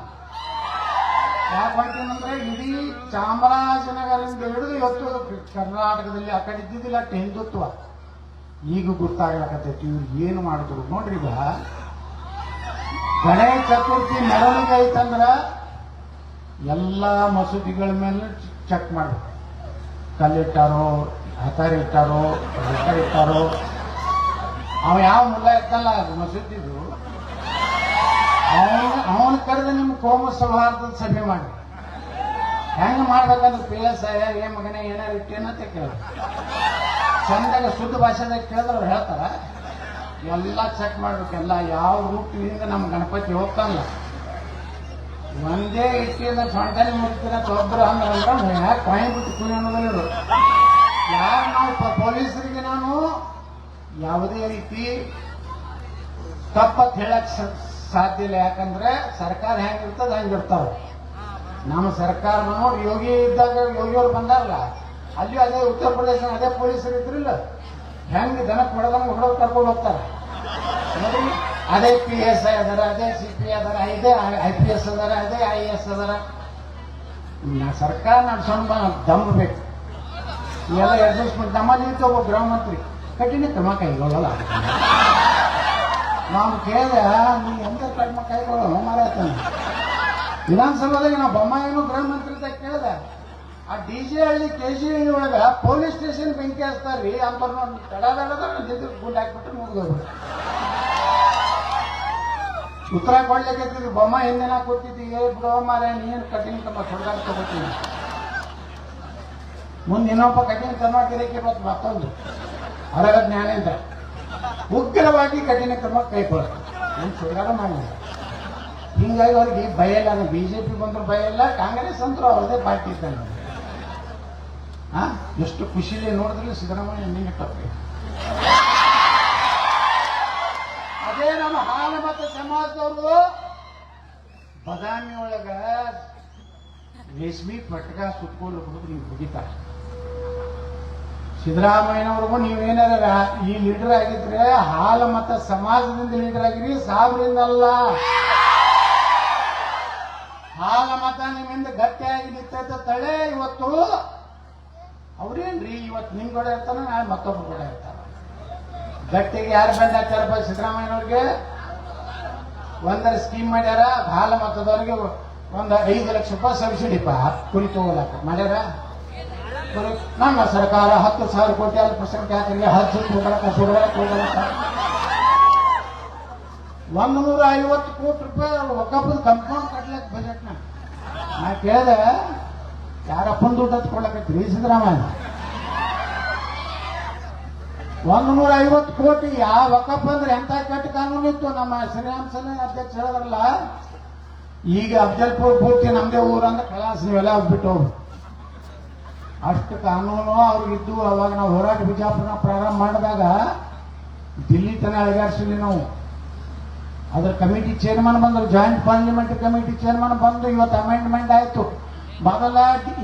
ಯಾಕೆ ಹೊಂಟೀನಿ ಅಂದ್ರೆ ಇಡೀ ಚಾಮರಾಜನಗರದಿಂದ ಹಿಡಿದು ಇವತ್ತು ಕರ್ನಾಟಕದಲ್ಲಿ ಆ ಕಡೆ ಇದ್ದಿದ್ದಿಲ್ಲ ಅಷ್ಟು ಹಿಂದುತ್ವ ಈಗ ಗೊತ್ತಾಗ್ಲಕತ್ತೈತಿ. ಇವ್ರು ಏನು ಮಾಡಿದ್ರು ನೋಡ್ರಿ. ಈಗ ಗಣೇಶ ಚತುರ್ಥಿ ಮೆರವಣಿಗೆ ಐತಂದ್ರ ಎಲ್ಲ ಮಸೂದಿಗಳ ಮೇಲೆ ಚೆಕ್ ಮಾಡ್ಬೇಕು. ಕಲ್ಲಿಟ್ಟಾರೋ, ಹತಾರಿಟ್ಟಾರೋ, ಇಟ್ಟಾರೋ. ಅವ ಯಾವ ಮುಲ್ಲ ಇರ್ತಲ್ಲ ಮಸೂದಿದು, ಅವನ ಕರೆದು ನಿಮ್ಮ ಕೋಮು ಸೌಹಾರ್ದದ ಸಭೆ ಮಾಡಿ ಹೆಂಗ ಮಾಡ್ಬೇಕಂದ್ರೆ PSI ಏ ಮಗನೇ ಏನಾರು ಇಟ್ಟೇನಂತ ಕೇಳಿದ್ರು. ಚಂದಾಗ ಶುದ್ಧ ಭಾಷೆದಾಗ ಕೇಳಿದ್ರೆ ಅವ್ರು ಹೇಳ್ತಾರ. ಎಲ್ಲ ಚೆಕ್ ಮಾಡ್ಬೇಕೆಲ್ಲ ಯಾವ ರೂಟಿನಿಂದ ನಮ್ಮ ಗಣಪತಿ ಹೋಗ್ತಾನಲ್ಲ, ಒಂದೇ ಇಟ್ಟಿಂದ ಸೊಂಟಲ್ಲಿ ಮುಗ್ತಿರ ಒಬ್ಬರು ಅಂದ್ರೆ ಯಾಕೆ ಕಾಯಿ ಬಿಟ್ಟು ಕುಣಿ ಅನ್ನೋದಿಲ್ಲ. ಯಾರು ನಾವು ಪೊಲೀಸರಿಗೆ ನಾನು ಯಾವುದೇ ರೀತಿ ತಪ್ಪತ್ ಹೇಳಕ್ ಸಾಧ್ಯ ಇಲ್ಲ. ಯಾಕಂದ್ರೆ ಸರ್ಕಾರ ಹೆಂಗಿರ್ತದ ಹಂಗಿರ್ತಾವ. ನಮ್ಮ ಸರ್ಕಾರ ನೋಡಿ, ಯೋಗಿ ಇದ್ದಾಗ ಯೋಗಿಯವ್ರು ಬಂದಾರಲ್ಲ, ಅಲ್ಲಿ ಅದೇ ಉತ್ತರ ಪ್ರದೇಶ ಅದೇ ಪೊಲೀಸರು ಇದ್ರಿಲ್ಲ, ಹೆಂಗ್ ದನಕ್ಕೆ ಹೊಡೆದಂಗೆ ಕರ್ಕೊಂಡು ಹೋಗ್ತಾರೆ ನೋಡಿ. ಅದೇ PSI ಅದಾರ, ಅದೇ CP ಅದಾರ, ಅದೇ IPS ಅದಾರ, ಅದೇ IAS ಅದಾರ. ಸರ್ಕಾರ ನಡ್ಸೋಣ ದಮ್ ಬೇಕು. ಇವೆಲ್ಲ ಅಡ್ಜಸ್ಟ್ಮೆಂಟ್. ನಮ್ಮಲ್ಲಿ ಒಬ್ಬ ಗೃಹ ಮಂತ್ರಿ ಕಠಿಣ ಕ್ರಮ ಕೈಗೊಳ್ಳಲ್ಲ. ನಾವು ಕೇಳಿದೆ, ನೀ ಎಂತ ಕ್ರಮ ಕೈಗೊಳ್ಳೋ ಮಾರಾಯ್ತಾನೆ. ವಿಧಾನಸಭಾದಾಗ ನಾವು ಬೊಮ್ಮಾಯಿನೂ ಗೃಹ ಮಂತ್ರಿ ಅಂತ ಕೇಳಿದೆ. ಆ DJ ಹಳ್ಳಿ KG ಹಳ್ಳಿ ಒಳಗ ಪೊಲೀಸ್ ಸ್ಟೇಷನ್ ಬೆಂಕಿ ಹಚ್ತಾರ್ರಿ ಅಂತವ್ರನ್ನ ತಡಾದ ಗುಂಡು ಹಾಕ್ಬಿಟ್ರೆ ಮುಗಿದೋಗ್ರಿ. ಉತ್ತರ ಕೊಡ್ಲಿಕ್ಕೆ ಬೊಮ್ಮ ಹಿಂದಿನ ಕೂತಿದ್ದಿ, ಬಿಡೋ ಮಾರ ನೀನು ಕಠಿಣ ಕ್ರಮ ಸುಡ್ದಾರ ತಗೋತೀನಿ. ಮುಂದೆ ಇನ್ನೊಬ್ಬ ಕಠಿಣ ಕ್ರಮ ಗಿರಕ್ಕೆ ಮತ್ತೊಂದು ಹೊರಗ ಜ್ಞಾನೇಂದ್ರ ಉಗ್ರವಾಗಿ ಕಠಿಣ ಕ್ರಮ ಕೈಗೊಳ್ತಾರೆ. ಏನು ಸುಡ್ಗಾರ ಮಾಡಿಲ್ಲ. ಹಿಂಗಾಗಿ ಅವ್ರಿಗೆ ಭಯ ಇಲ್ಲ. BJP ಬಂದ್ರು ಭಯ ಇಲ್ಲ, ಕಾಂಗ್ರೆಸ್ ಅಂತೂ ಅವ್ರದೇ ಪಾರ್ಟಿ ಇದ್ದಾನೆ. ಎಷ್ಟು ಖುಷಿಲಿ ನೋಡಿದ್ರೆ ಸಿದ್ದರಾಮಯ್ಯ ನೀನು ತಪ್ಪಿ. ಅದೇ ನಮ್ಮ ಹಾಲು ಮತ್ತು ಸಮಾಜದವರು ಬದಾಮಿ ಒಳಗ ರೇಷ್ಮಿ ಪಟ್ಕ ಸುತ್ಕೊಂಡು ಹೋಗಿ ನೀವು ಮುಗಿತಾರೆ. ಸಿದ್ದರಾಮಯ್ಯನವ್ರಿಗೂ ನೀವೇನಾರ ಈ ಲೀಡರ್ ಆಗಿದ್ರೆ ಹಾಲು ಮತ್ತು ಸಮಾಜದಿಂದ ಲೀಡರ್ ಆಗಿರಿ, ಸಾವಿರದಿಂದ ಅಲ್ಲ. ಹಾಲ ಮತ ನಿಮ್ಮಿಂದ ಗಟ್ಟಿಯಾಗಿ ನಿಂತ ತಳೆ ಇವತ್ತು ಅವ್ರೇನ್ರಿ ಇವತ್ತು ನಿಮ್ ಕೂಡ ಇರ್ತಾನ, ನಾಳೆ ಮತ್ತೊಬ್ರು ಕೂಡ ಇರ್ತಾರ. ಗಟ್ಟಿಗೆ ಯಾರು ಬಂದ ಹಾಕ್ಯಾರಪ್ಪ ಸಿದ್ದರಾಮಯ್ಯನವ್ರಿಗೆ? ಒಂದರ ಸ್ಕೀಮ್ ಮಾಡ್ಯಾರ, ಹಾಲ ಮತದವ್ರಿಗೆ ಒಂದು 5 ಲಕ್ಷ ರೂಪಾಯಿ ಸಬ್ಸಿಡಿಪ್ಪ ಕುರಿ ತಗೋಲಾಕ ಮಾಡ್ಯಾರ. ನಮ್ಮ ಸರ್ಕಾರ 10,000 ಕೋಟಿ ಅಲ್ಪಸಂಖ್ಯಾತರಿಗೆ ಹಜ್ ಹೋಗಲಕ್ಕ ಸುಡಲಕ್ಕ 150 ಕೋಟಿ ರೂಪಾಯಿ ಒಕ್ಕಪ್ಪದ ಕಂಪೌಂಡ್ ಕಟ್ಲಕ್ ಬಜೆಟ್ನ. ನಾ ಕೇಳಿದೆ, ಯಾರಪ್ಪನ ದುಡ್ಡು ಹತ್ಕೊಳಕತ್ರಿ ಸಿದ್ದರಾಮಯ್ಯ? 150 ಕೋಟಿ ಯಾವ ವಕಫ್ ಅಂದ್ರೆ ಎಂತ ಕೆಟ್ಟ ಕಾನೂನು ಇತ್ತು. ನಮ್ಮ ಶ್ರೀರಾಮ್ ಸೇನೆ ಅಧ್ಯಕ್ಷ ಹೇಳಿದ್ರಲ್ಲ, ಈಗ ಅಫ್ಜಲ್ಪುರ್ ಪೂರ್ತಿ ನಮ್ದೇ ಊರಂದ್ರೆ ಕಲಾಸ ನೀವೆಲ್ಲ ಹೋಗ್ಬಿಟ್ಟು ಅಷ್ಟು ಕಾನೂನು ಅವ್ರಿಗಿದ್ದು. ಅವಾಗ ನಾವು ಹೋರಾಟ ಬಿಜಾಪುರ ಪ್ರಾರಂಭ ಮಾಡಿದಾಗ ದಿಲ್ಲಿ ತನ ಅಳಗಾಡಿಸಿದ್ವಿ ನಾವು. ಅದ್ರ ಕಮಿಟಿ ಚೇರ್ಮನ್ ಬಂದರು, ಜಾಯಿಂಟ್ ಪಾರ್ಲಿಮೆಂಟ್ ಕಮಿಟಿ ಚೇರ್ಮನ್ ಬಂದು ಇವತ್ತು ಅಮೆಂಡ್ಮೆಂಟ್ ಆಯ್ತು. ಮೊದಲ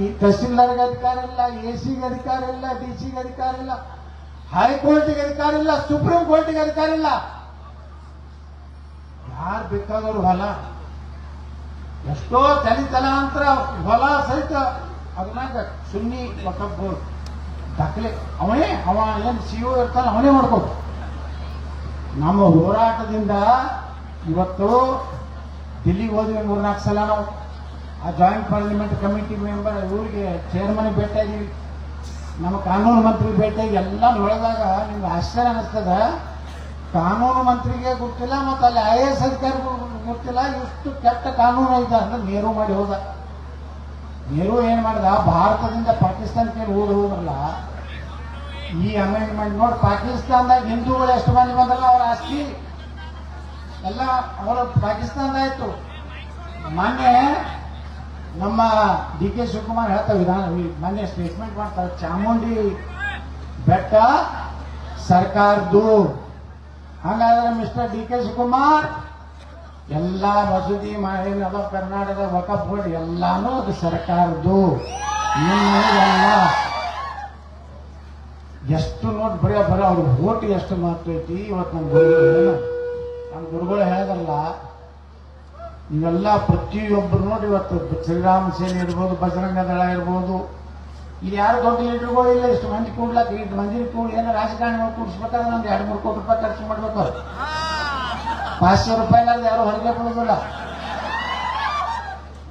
ಈ ತಹಸೀಲ್ದಾರ್ಗೆ ಅಧಿಕಾರ ಇಲ್ಲ, ಎಸಿಗೆ ಅಧಿಕಾರ ಇಲ್ಲ, ಡಿಸಿಗೆ ಅಧಿಕಾರ ಇಲ್ಲ, ಹೈಕೋರ್ಟಿಗೆ ಅಧಿಕಾರ ಇಲ್ಲ, ಸುಪ್ರೀಂ ಕೋರ್ಟಿಗೆ ಅಧಿಕಾರ ಇಲ್ಲ. ಯಾರು ಬೇಕಾದವರು ಹೊಲ, ಎಷ್ಟೋ ತಲಾಂತರ ಹೊಲ ಸಹಿತ ಅದನ್ನಾಗ ಸುನ್ನಿ ವಕಫ್ ಬೋರ್ಡ್ ದಾಖಲೆ ಅವ ಏನು ಸಿಒ ಇರ್ತಾನೆ ಅವನೇ ಮಾಡ್ಕೋದು. ನಮ್ಮ ಹೋರಾಟದಿಂದ ಇವತ್ತು ದಿಲ್ಲಿಗೆ ಹೋದ್ವಿ 3-4 ಸಲ. ನಾವು ಆ ಜಾಯಿಂಟ್ ಪಾರ್ಲಿಮೆಂಟ್ ಕಮಿಟಿ ಮೆಂಬರ್ ಇವ್ರಿಗೆ ಚೇರ್ಮನ್ ಭೇಟಿಯಾಗಿವಿ, ನಮ್ಮ ಕಾನೂನು ಮಂತ್ರಿಗೆ ಭೇಟಿಯಾಗಿ ಎಲ್ಲ ನೋಡಿದಾಗ ನಿಮ್ಗೆ ಆಶ್ಚರ್ಯ ಅನ್ನಿಸ್ತದ. ಕಾನೂನು ಮಂತ್ರಿಗೆ ಗೊತ್ತಿಲ್ಲ ಮತ್ತು ಅಲ್ಲಿ IAS ಅಧಿಕಾರಿಗೂ ಗೊತ್ತಿಲ್ಲ ಇಷ್ಟು ಕೆಟ್ಟ ಕಾನೂನು ಐತೆ ಅಂದ್ರೆ ನೆಹರು ಮಾಡಿ ಹೋದ. ನೆಹರು ಏನ್ ಮಾಡಿದ, ಭಾರತದಿಂದ ಪಾಕಿಸ್ತಾನಕ್ಕೆ ಹೋದ್ರಲ್ಲ ಈ ಅಮೆಂಡ್ಮೆಂಟ್ ನೋಡಿ. ಪಾಕಿಸ್ತಾನದಾಗ ಹಿಂದೂಗಳು ಎಷ್ಟು ಮಂದಿ ಬಂದ್ರಲ್ಲ ಅವ್ರ ಆಸ್ತಿ ಎಲ್ಲ ಅವರ ಪಾಕಿಸ್ತಾನದಾಯ್ತು. ಮೊನ್ನೆ ನಮ್ಮ DK ಶಿವಕುಮಾರ್ ಹೇಳ್ತಾರೆ, ಮೊನ್ನೆ ಸ್ಟೇಟ್ಮೆಂಟ್ ಮಾಡ್ತಾರೆ, ಚಾಮುಂಡಿ ಬೆಟ್ಟ ಸರ್ಕಾರದ್ದು. ಹಾಗಾದ್ರೆ ಮಿಸ್ಟರ್ DK ಶಿವಕುಮಾರ್ ಎಲ್ಲ ಮಸೂದಿ ಏನದ ಕರ್ನಾಟಕದ ವಕಫ್ ಬೋರ್ಡ್ ಎಲ್ಲಾನು ಅದು ಸರ್ಕಾರದ್ದು. ಎಲ್ಲ ಎಷ್ಟು ನೋಟ್ ಬರೀ ಅವ್ರ ಓಟ್ ಎಷ್ಟು ಮಹತ್ವ ಐತಿ. ಇವತ್ತು ನಮ್ಮ ಗುರುಗಳು ಹೇಳಿದ್ರಲ್ಲ, ಇವೆಲ್ಲ ಪ್ರತಿಯೊಬ್ಬರು ನೋಡಿ ಇವತ್ತು ಶ್ರೀರಾಮ ಸೇನೆ ಇರ್ಬೋದು, ಬಜರಂಗ ದಳ ಇರ್ಬೋದು, ಇಲ್ಲಿ ಯಾರು ದೊಡ್ಡ ಲೀಡರ್ಗಳು ಇಲ್ಲ. ಇಷ್ಟು ಮಂದಿ ಕೂಡ್ಲಾಕ, ಇಷ್ಟು ಮಂದಿ ಏನೋ ರಾಜಕಾರಣಿಗಳು ಕೂಡಿಸ್ಬೇಕಾದ್ರೆ ನಮ್ದು 2-3 ಕೋಟಿ ರೂಪಾಯಿ ಖರ್ಚು ಮಾಡ್ಬೇಕು. 500 ರೂಪಾಯಿನಾದ್ರು ಯಾರು ಹೊರಗೆ ಬೀಳೋದಿಲ್ಲ.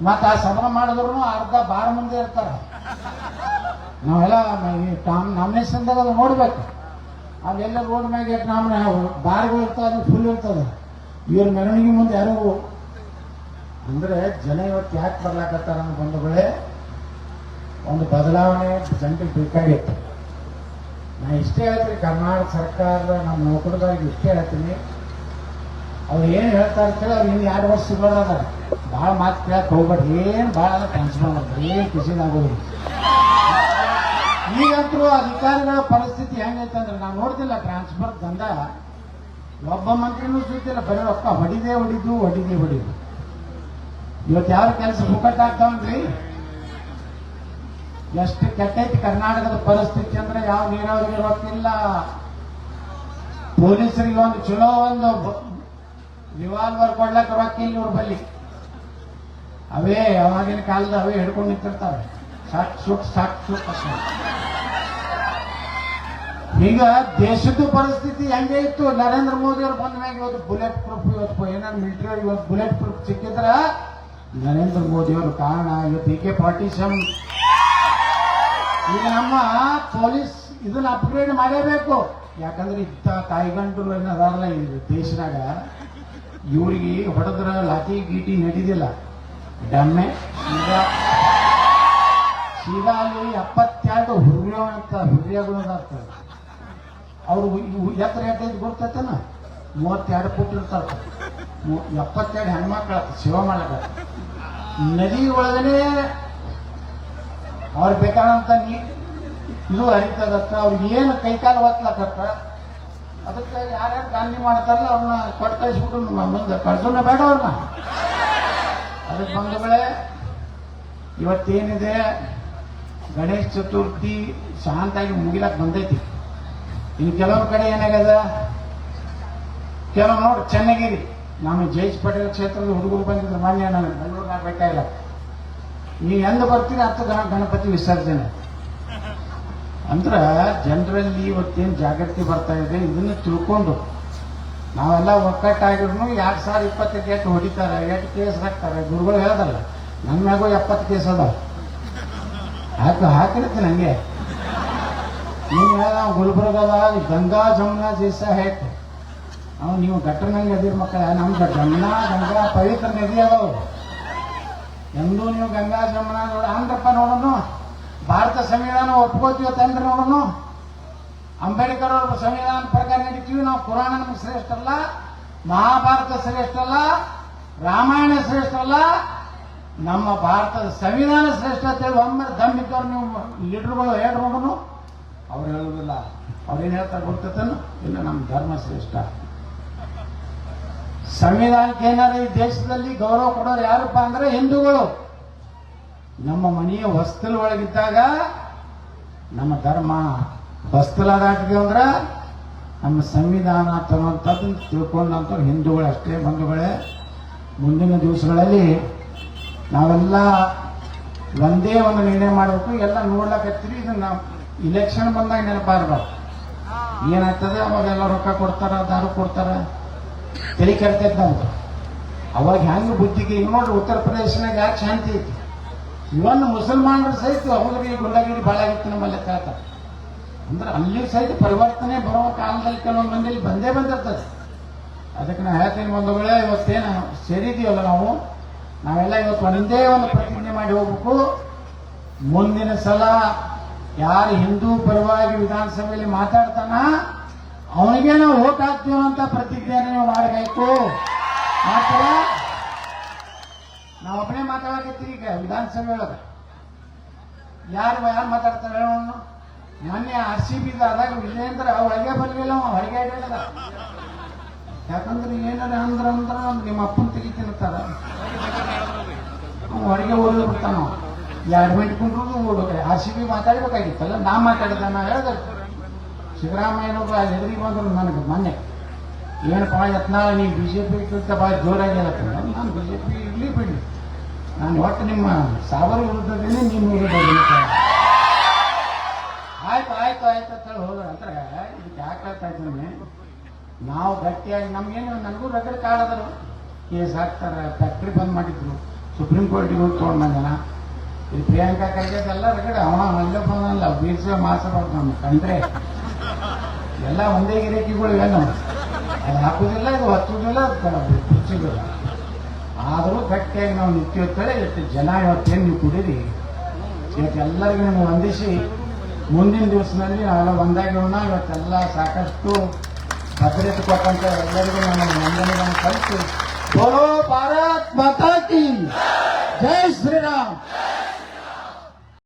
ಮತ್ತ ಆ ಸಭಾ ಮಾಡಿದ್ರು ಅರ್ಧ ಬಾರ ಮುಂದೆ ಇರ್ತಾರೆ. ನಾವೆಲ್ಲ ನಾಮಿನೇಷನ್ದಾಗ ಅದು ನೋಡ್ಬೇಕು. ಅಲ್ಲೆಲ್ಲ ರೋಡ್ ಮ್ಯಾಗ ಬಾರ್ಗಳು ಇರ್ತಾವೆ, ಫುಲ್ ಇರ್ತದೆ. ಇವ್ರ ಮೆರವಣಿಗೆ ಮುಂದೆ ಯಾರು ಅಂದ್ರೆ ಜನ ಇವತ್ತು ಯಾಕೆ ಬರ್ಲಾಕತ್ತಾರ ಅನ್ನೋ ಬಂಧುಗಳೇ, ಒಂದು ಬದಲಾವಣೆ ಜನರಿಗೆ ಬೇಕಾಗಿತ್ತು. ನಾ ಇಷ್ಟೇ ಹೇಳ್ತೀನಿ, ಕರ್ನಾಟಕ ಸರ್ಕಾರದ ನಮ್ಮ ನೌಕರರಿಗೆ ಇಷ್ಟೇ ಹೇಳ್ತೀನಿ, ಅವ್ರು ಏನು ಹೇಳ್ತಾ ಇರ್ತಾರೆ ಅವ್ರು ಇನ್ನು 2 ವರ್ಷ ಸಿಗೋದ ಭಾಳ ಮಾತು ಕೇಳಕ್ಕೆ ಹೋಗ್ಬೇಡ್ರಿ. ಏನು ಭಾಳ ಟ್ರಾನ್ಸ್ಫರ್ ಮಾಡ್ತಾರೆ, ಏನು ಕಿಸಿದಾಗೋದಿಲ್ಲ. ಈಗಂತರೂ ಅಧಿಕಾರಿಗಳ ಪರಿಸ್ಥಿತಿ ಹೆಂಗೈತೆ ಅಂದ್ರೆ ನಾವು ನೋಡ್ತಿಲ್ಲ, ಟ್ರಾನ್ಸ್ಫರ್ ದಂಧ ಒಬ್ಬ ಮಂತ್ರಿನೂ ಸುತ್ತಿಲ್ಲ, ಬರೀ ರೊಕ್ಕ ಹೊಡಿದು. ಇವತ್ತು ಯಾವ ಕೆಲಸ ಮುಕ್ಕಟ್ಟಾಗ್ತಾವನ್ರಿ. ಎಷ್ಟು ಕೆಟ್ಟೈತಿ ಕರ್ನಾಟಕದ ಪರಿಸ್ಥಿತಿ ಅಂದ್ರೆ ಯಾವ ನೀರಾವರಿಗೆ ಗೊತ್ತಿಲ್ಲ. ಪೊಲೀಸರಿಗೆ ಒಂದು ಚಲೋ ಒಂದು ರಿವಾಲ್ವರ್ ಕೊಡ್ಲಕ್ಕೆ ರೊಕ್ಕಿಲ್ಲ ಇವ್ರ ಬಲ್ಲಿ. ಅವೇ ಅವಾಗಿನ ಕಾಲದ ಅವೇ ಹಿಡ್ಕೊಂಡು ನಿಂತಿರ್ತಾರೆ, ಸಾಕ್ ಸುಟ್ ಅಷ್ಟೇ. ಈಗ ದೇಶದ ಪರಿಸ್ಥಿತಿ ಹೆಂಗೆ ಇತ್ತು, ನರೇಂದ್ರ ಮೋದಿ ಅವ್ರು ಬಂದ ಮ್ಯಾಗ ಇವತ್ತು ಬುಲೆಟ್ ಪ್ರೂಫ್, ಇವತ್ತು ಏನಾದ್ರು ಮಿಲಿಟರಿ ಅವ್ರಿಗೆ ಇವತ್ತು ಬುಲೆಟ್ ಪ್ರೂಫ್ ಸಿಕ್ಕಿದ್ರ ನರೇಂದ್ರ ಮೋದಿ ಅವರು ಕಾರಣ. ಇವತ್ತು AK-47 ಈಗ ನಮ್ಮ ಪೊಲೀಸ್ ಇದನ್ನ ಅಪ್ಗ್ರೇಡ್ ಮಾಡಲೇಬೇಕು. ಯಾಕಂದ್ರೆ ಇಂಥ ತಾಯಿಗಂಟು ಏನದಾರಲ್ಲ ಈ ದೇಶನಾಗ, ಇವ್ರಿಗೆ ಹೊಡೆದ್ರ ಲಾಠಿ ಗೀಟಿ ನಡೀದಿಲ್ಲ, ಡಮ್ಮೆ ಸೀದಾ ಅಲ್ಲಿ 72 ಹುರ್ರಿಯಾಗಳು ಆಗ್ತದೆ. ಅವರು ಎತ್ತರ ಎಟ್ಟೈದು ಗೊತ್ತೈತನ 32 ಫುಟ್ ಇರ್ತಾರೆ. 72 ಹೆಣ್ಮಕ್ಳ ಸೇವಾ ಮಾಡ್ಲಕ್ಕ ನದಿ ಒಳಗನೆ ಅವ್ರು ಬೇಕಾದಂತ ಇದು ಹರಿತದತ್ತ. ಅವ್ರಿಗೆ ಏನು ಕೈಕಾಲು ಒತ್ತಲಕತ್ತ, ಅದಕ್ಕೆ ಯಾರ್ಯಾರು ಗಾಂಧಿ ಮಾಡ್ತಾರಲ್ಲ ಅವ್ರನ್ನ ಕೊಟ್ಟು ಕಳಿಸ್ಬಿಟ್ಟು ಮುಂದೆ ಕಳ್ಸೋಣ ಬೇಡ ಅವ್ರನ್ನ. ಅದಕ್ಕೆ ಬಂಧುಗಳೇ, ಇವತ್ತೇನಿದೆ ಗಣೇಶ ಚತುರ್ಥಿ ಶಾಂತಾಗಿ ಮುಗಿಲಕ್ಕೆ ಬಂದೈತಿ. ಇನ್ನು ಕೆಲವೊಂದು ಕಡೆ ಏನಾಗ್ಯದ, ಕೆಲವು ನೋಡಿ ಚನ್ನಗಿರಿ ನಮ್ಮ ಜೈಶ್ ಪಟೇಲ್ ಕ್ಷೇತ್ರದ ಹುಡುಗರು ಬಂದಿದ್ರು ಮಾನ್ಯ, ನಾನು ಬೆಂಗಳೂರಿನಾಗ ಬೇಕಾಗಿಲ್ಲ. ನೀವು ಎಂದು ಬರ್ತೀರಿ 10 ಗಣಪತಿ ವಿಸರ್ಜನೆ ಅಂದ್ರೆ ಜನರಲ್ಲಿ ಇವತ್ತೇನು ಜಾಗೃತಿ ಬರ್ತಾ ಇದೆ, ಇದನ್ನು ತಿಳ್ಕೊಂಡು ನಾವೆಲ್ಲ ಒಕ್ಕಟ್ಟಾಗಿದ್ರು 2020 ಎಷ್ಟು ಹೊಡಿತಾರೆ, ಎಷ್ಟು ಕೇಸ್ ಹಾಕ್ತಾರೆ. ಗುರುಗಳು ಹೇಳದಲ್ಲ, ನನ್ನ ಮ್ಯಾಗೂ 70 ಕೇಸ್ ಅದಾವ, ಹಾಕಿರ್ತೀನಿ ಹಂಗೆ. ನೀವು ಹೇಳ ಗುಲ್ಬರ್ಗದ ಗಂಗಾ ಜಮುನಾ ಜೈಸಾ ಹೇಟ್ ನೀವು ಗಟ್ಟರ್ನಂಗೆ ಅದಿರ ಮಕ್ಕಳ. ನಮ್ಗೆ ಜಮುನಾ ಗಂಗಾ ಪವಿತ್ರ ನದಿ ಅದಾವ. ಎಂದೂ ನೀವು ಗಂಗಾ ಜಮುನಾ ನೋಡ ಅಂದ್ರಪ್ಪ ನೋಡೋನು. ಭಾರತ ಸಂವಿಧಾನ ಒಪ್ಕೋತೀವತ್ತಂದ್ರೆ ನೋಡೋನು. ಅಂಬೇಡ್ಕರ್ ಅವ್ರ ಸಂವಿಧಾನ ಪ್ರಕಾರ ನಡೀತೀವಿ ನಾವು. ಪುರಾಣ ನಮ್ಗೆ ಶ್ರೇಷ್ಠ ಅಲ್ಲ, ಮಹಾಭಾರತ ಶ್ರೇಷ್ಠ ಅಲ್ಲ, ರಾಮಾಯಣ ಶ್ರೇಷ್ಠ ಅಲ್ಲ, ನಮ್ಮ ಭಾರತದ ಸಂವಿಧಾನ ಶ್ರೇಷ್ಠ ಅಂತೇಳಿ ಒಮ್ಮೆ ದಮ್ಮಿದ್ದವ್ರು ನೀವು ಲೀಡರ್ಗಳು ಹೇಳಿ ನೋಡೋನು. ಅವ್ರು ಹೇಳುವುದಿಲ್ಲ. ಅವ್ರೇನು ಹೇಳ್ತಾರೆ ಗೊತ್ತೇನು? ಇಲ್ಲ, ನಮ್ಮ ಧರ್ಮ ಶ್ರೇಷ್ಠ. ಸಂವಿಧಾನಕ್ಕೆ ಏನಾರ ಈ ದೇಶದಲ್ಲಿ ಗೌರವ ಕೊಡೋರು ಯಾರಪ್ಪ ಅಂದ್ರೆ ಹಿಂದೂಗಳು. ನಮ್ಮ ಮನೆಯ ಹೊಸ್ತಲ ಒಳಗಿದ್ದಾಗ ನಮ್ಮ ಧರ್ಮ ಹೊಸ್ತಲ ದಾಟಿಗೆ ಅಂದ್ರೆ ನಮ್ಮ ಸಂವಿಧಾನ ತರುವಂಥದ್ದನ್ನು ತಿಳ್ಕೊಂಡಂಥ ಹಿಂದೂಗಳು ಅಷ್ಟೇ. ಬಂಧುಗಳೇ, ಮುಂದಿನ ದಿವಸಗಳಲ್ಲಿ ನಾವೆಲ್ಲ ಒಂದೇ ಒಂದು ನಿರ್ಣಯ ಮಾಡಬೇಕು. ಎಲ್ಲ ನೋಡ್ಲಕತ್ತೀರಿ, ಇದನ್ನ ಇಲೆಕ್ಷನ್ ಬಂದಾಗ ನೆನಪಾರ್ಬಾರ್ದು. ಏನಾಗ್ತದೆ ಅವಾಗೆಲ್ಲ ರೊಕ್ಕ ಕೊಡ್ತಾರ, ದಾರು ಕೊಡ್ತಾರ, ತಲೆ ಕೆಡ್ತೈತೆ ನಮ್ದು. ಅವಾಗ ಹೆಂಗೆ ಬುದ್ಧಿಗೆ ಈಗ ನೋಡ್ರಿ, ಉತ್ತರ ಪ್ರದೇಶನಾಗ ಯಾಕೆ ಶಾಂತಿ ಐತಿ. ಇವನ್ ಮುಸಲ್ಮಾನರು ಸಹಿತ ಅವ್ರಿಗೆ ಗುಂಡಾಗಿರಿ ಭಾಳ ಆಗಿತ್ತು ನಮ್ಮಲ್ಲಿ ಹೇಳ್ತಾರೆ. ಅಂದ್ರೆ ಅಲ್ಲಿ ಸಹಿತ ಪರಿವರ್ತನೆ ಬರುವ ಕಾಲದಲ್ಲಿ ಕೆಲವೊಂದು ಮಂದಿಯಲ್ಲಿ ಬಂದೇ ಬಂದಿರ್ತದೆ. ಅದಕ್ಕೆ ನಾ ಹೇಳ್ತೀನಿ ಬಂಧುಗಳೇ, ಇವತ್ತೇನು ಸೇರಿದೀವಲ್ಲ ನಾವೆಲ್ಲ ಇವತ್ತು ಒಂದೇ ಒಂದು ಪ್ರತಿಜ್ಞೆ ಮಾಡಿ ಹೋಗ್ಬೇಕು. ಮುಂದಿನ ಸಲ ಯಾರು ಹಿಂದೂ ಪರವಾಗಿ ವಿಧಾನಸಭೆಯಲ್ಲಿ ಮಾತಾಡ್ತಾನ ಅವನಿಗೆ ನಾವು ಓಟ್ ಹಾಕ್ತೀವಿ ಅಂತ ಪ್ರತಿಜ್ಞೆ ನೀವು ಮಾಡಬೇಕು. ಮಾಡ್ತೀರ? ನಾವು ಒಬ್ಬನೇ ಮಾತಾಡಕತ್ತೀವಿ ಈಗ ವಿಧಾನಸಭೆ ಒಳಗೆ. ಯಾರು ಮಾತಾಡ್ತಾರೆ ಹೇಳೋಣ? ಮೊನ್ನೆ RCB ಆದಾಗ ವಿಜಯೇಂದ್ರ ಹೊರಗೆ ಬರಲಿಲ್ಲ, ಹೊರಗೆ ಹೇಳಿದ. ಯಾಕಂದ್ರೆ ಏನಾರ ಅಂದ್ರ ನಿಮ್ಮ ಅಪ್ಪನ ತೆಗಿತಿರ್ತಾರ, ಹೊರಗೆ ಓಡಿ ಬಿಡ್ತಾನ. 2 ಮಿನಿಟ್ ಕುಂಡ್ರು ಓಡೋಕೆ RCB ಮಾತಾಡ್ಬೇಕಾಗಿತ್ತಲ್ಲ. ನಾ ಮಾತಾಡಿದ, ನಾ ಹೇಳಿದೆ ಸಿದ್ದರಾಮಯ್ಯನವರು ಎದುರಿಗೆ ಬಂದ್ರು ನನಗೆ ಮೊನ್ನೆ, ಏನಪ್ಪ ಯತ್ನಾಳ ನೀವು BJP ಗಿಂತ ಭಾಳ ಜೋರಾಗಿ ಹೇಳತ್ತಲ್ಲ. ನಾನು BJP ಇರ್ಲಿ ಬಿಡಿ, ನಾನು ಒಟ್ಟು ನಿಮ್ಮ ಸಾವರ್ ವಿರುದ್ಧದೇನೆ ನಿಮ್ಮ ವಿರುದ್ಧದೇನೆ. ಆಯ್ತು ಆಯ್ತು ಆಯ್ತು ಅಂತ ಹೇಳಿ ಹೋದ್ರ ಅಂದ್ರೆ ಇದಕ್ಕೆ ಯಾಕೆ ಹೇಳ್ತಾ ಇದ್ದೀನಿ, ನಾವು ಗಟ್ಟಿಯಾಗಿ ನಮ್ಗೇನು, ನನಗೂ ರಗಡ ಕಾಡದರು, ಕೇಸ್ ಹಾಕ್ತಾರೆ, ಫ್ಯಾಕ್ಟ್ರಿ ಬಂದ್ ಮಾಡಿದ್ರು, ಸುಪ್ರೀಂ ಕೋರ್ಟಿಗೆ ಹೋಗಿ ತೊಗೊಂಡು ಜನ. ಇದು ಪ್ರಿಯಾಂಕಾ ಖರ್ಗೆದೆಲ್ಲ ರಗಡ ಅಲ್ಲೇ ಬಂದಲ್ಲ, ಬೀರ್ಸ ಮಾಸಬಾರ್ದು ನಮ್ಮ ಕಂಡ್ರೆ ಎಲ್ಲ ಒಂದೇ ಗಿರಾಕಿಗಳು ಏನು ಅದು ಹಾಕುದಿಲ್ಲ, ಇದು ಹಚ್ಚುದಿಲ್ಲ, ಬಿಚ್ಚುದಿಲ್ಲ. ಆದರೂ ಗಟ್ಟಿಯಾಗಿ ನಾವು ನಿಂತಿರ್ತೇವೆ. ಇವತ್ತು ಜನ ಇವತ್ತೇನು ನೀವು ಕುಡೀರಿ, ಇವತ್ತು ಎಲ್ಲರಿಗೂ ನಾವು ವಂದಿಸಿ ಮುಂದಿನ ದಿವಸದಲ್ಲಿ ನಾವೆಲ್ಲ ಒಂದಾಗಿರೋಣ. ಇವತ್ತೆಲ್ಲ ಸಾಕಷ್ಟು ಭದ್ರತೆ ಕೊಟ್ಟಂತ ಎಲ್ಲರಿಗೂ ನಾನು ವಂದನೆಗಳನ್ನು ಕಲಿತು ಬೋಲೋ ಭಾರತ್ ಮಾತಾ ಕಿ ಜೈ.